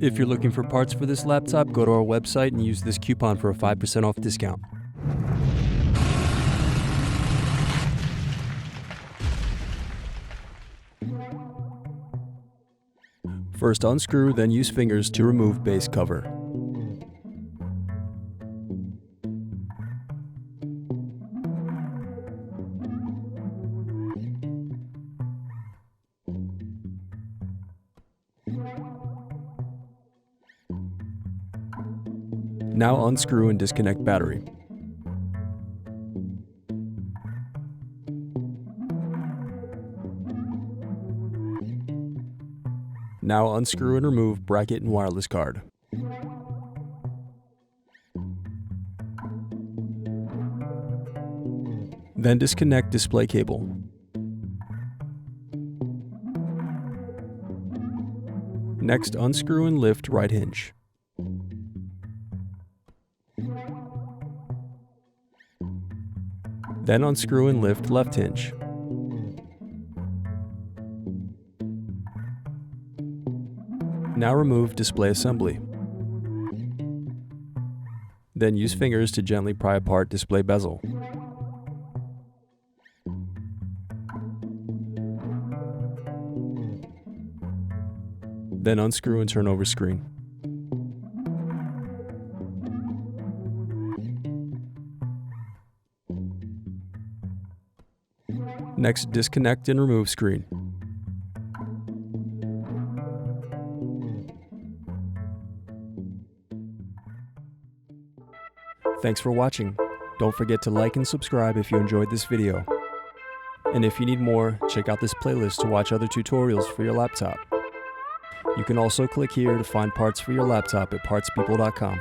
If you're looking for parts for this laptop, go to our website and use this coupon for a 5% off discount. First unscrew, then use fingers to remove base cover. Now unscrew and disconnect battery. Now unscrew and remove bracket and wireless card. Then disconnect display cable. Next, unscrew and lift right hinge. Then unscrew and lift left hinge. Now remove display assembly. Then use fingers to gently pry apart display bezel. Then unscrew and turn over screen. Next, disconnect and remove screen. Thanks for watching. Don't forget to like and subscribe if you enjoyed this video. And if you need more, check out this playlist to watch other tutorials for your laptop. You can also click here to find parts for your laptop at partspeople.com.